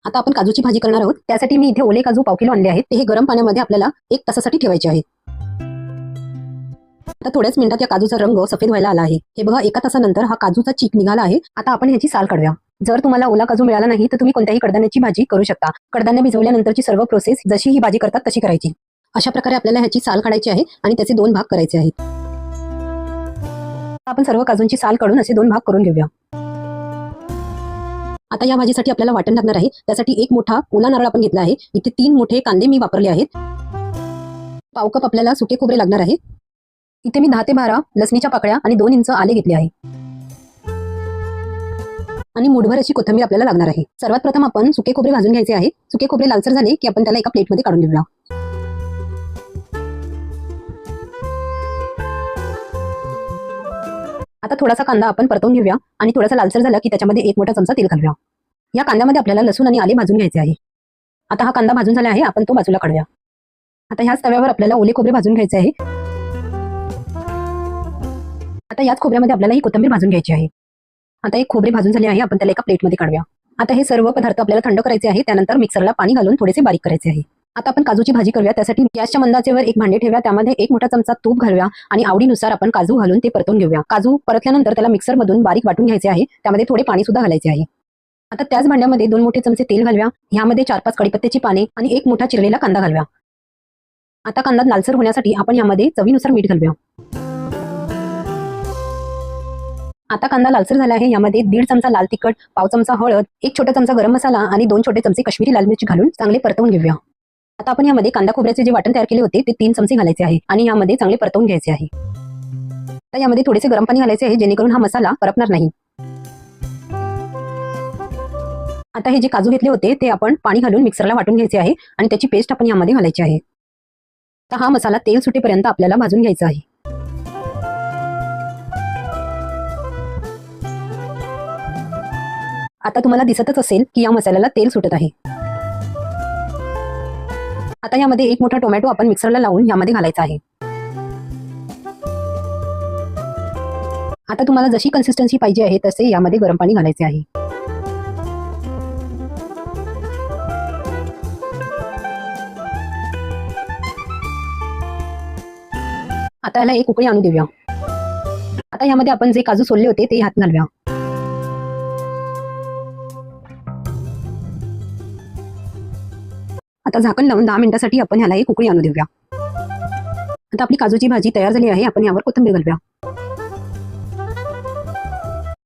आता आपण काजूची भाजी करणार आहोत. त्यासाठी मी इथे ओले काजू 1 किलो आणले आहेत. ते हे गरम पाण्यामध्ये आपल्याला 1 तासासाठी ठेवायचे आहेत. आता थोड्याच मिनिटात या काजूचा रंग सफेद व्हायला आला आहे. हे बघा, 1 तासानंतर हा काजूचा चीक निघाला आहे. आता आपण ह्याची साल काढूया. जर तुम्हाला ओला काजू मिळाला नाही तर तुम्ही कोणत्याही कडधान्याची भाजी करू शकता. कडधान्य भिजवल्यानंतरची सर्व प्रोसेस जशी ही भाजी करतात तशी करायची. अशा प्रकारे आपल्याला ह्याची साल काढायची आहे आणि त्याचे 2 भाग करायचे आहेत. आपण सर्व काजूंची साल काढून असे 2 भाग करून घेऊया. आता या भाजीसाठी आपल्याला वाटण लागणार आहे. त्यासाठी 1 मोठा ओला नारळ आपण घेतला आहे. इथे 3 मोठे कांदे मी वापरले आहेत. पाव कप आपल्याला सुके खोबरे लागणार आहे. इथे मी 10 ते 12 लसणीच्या पाकळ्या आणि 2 इंच आले घेतले आहे. आणि मूठभर अशी कोथिंबीर आपल्याला लागणार आहे. सर्वात प्रथम आपण सुके खोबरे भाजून घ्यायचे आहे. सुके खोबरे लालसर झाले की आपण त्याला एका प्लेटमध्ये काढून घेऊया. आता थोडासा कांदा आपण परतवून घेऊया आणि थोडासा लालसर झाला की त्याच्यामध्ये 1 मोठा चमचा तेल घालूया. या कांद्यामध्ये आपल्याला लसूण आणि आले भाजून घ्यायचे आहे. आता हा कांदा भाजून झाला आहे, आपण तो बाजूला काढूया. आता ह्याच तव्यावर आपल्याला ओले खोबरे भाजून घ्यायचे आहे. आता याच खोबऱ्यामध्ये आपल्याला ही कोथिंबीर भाजून घ्यायची आहे. आता एक खोबरे भाजून झाले आहे, आपण त्याला एका प्लेटमध्ये काढूया. आता हे सर्व पदार्थ आपल्याला थंड करायचे आहे. त्यानंतर मिक्सरला पाणी घालून थोडेसे बारीक करायचे आहे. आता आपण काजूची भाजी करूया. त्यासाठी गॅसच्या मंद आचेवर एक भांडे ठेवूया. त्यामध्ये 1 मोठा चमचा तूप घालूया आणि आवडीनुसार आपण काजू घालून ते परतून घेऊया. काजू परतल्यानंतर त्याला मिक्सरमधून बारीक वाटून घ्यायचे आहे. त्यामध्ये थोडे पाणी सुद्धा घालायचे आहे. आता त्याच भांड्यामध्ये 2 मोठे चमचे तेल घालूया. ह्यामध्ये 4-5 कढीपत्त्याची पाने आणि 1 मोठा चिरलेला कांदा घालूया. आता कांदा लालसर होण्यासाठी आपण यामध्ये चवीनुसार मीठ घालूया. आता कांदा लालसर झाला आहे. यामध्ये 1.5 चमचा लाल तिखट, पाव चमचा हळद, 1 छोटा चमचा गरम मसाला आणि 2 छोटे चमचे काश्मीरी लाल मिरची घालून चांगले परतवून घेऊया. आता आपण यामध्ये कांदा खोबऱ्याचे जे वाटण तयार केले होते ते 3 चमचे घालायचे आहे आणि यामध्ये चांगले परतवून घ्यायचे आहे. आता यामध्ये थोडेसे गरम पाणी घालायचे आहे जेणेकरून हा मसाला करपणार नाही. आता हे जे काजू घेतले होते ते आपण पाणी घालून मिक्सरला वाटून घ्यायचे आहे आणि त्याची पेस्ट आपण यामध्ये घालायची आहे. आता हा मसाला तेल सुटेपर्यंत आपल्याला भाजून घ्यायचा आहे. आता तुम्हाला दिसतच असेल की या मसाल्याला तेल सुटत आहे. आता यामध्ये 1 मोठा टोमॅटो आपण मिक्सरला लावून यामध्ये घालायचा आहे. आता तुम्हाला जशी कन्सिस्टन्सी पाहिजे आहे तसे यामध्ये गरम पाणी घालायचे आहे. आता याला 1 उकळी आणू देऊया. आता यामध्ये आपण जे काजू सोलले होते ते ह्यात घालूया. आता झाकण लावून 10 मिनिटांसाठी आपण ह्याला 1 उकळी आणू देऊया. आता आपली काजूची भाजी तयार झाली आहे. आपण यावर कोथिंबीर घालूया.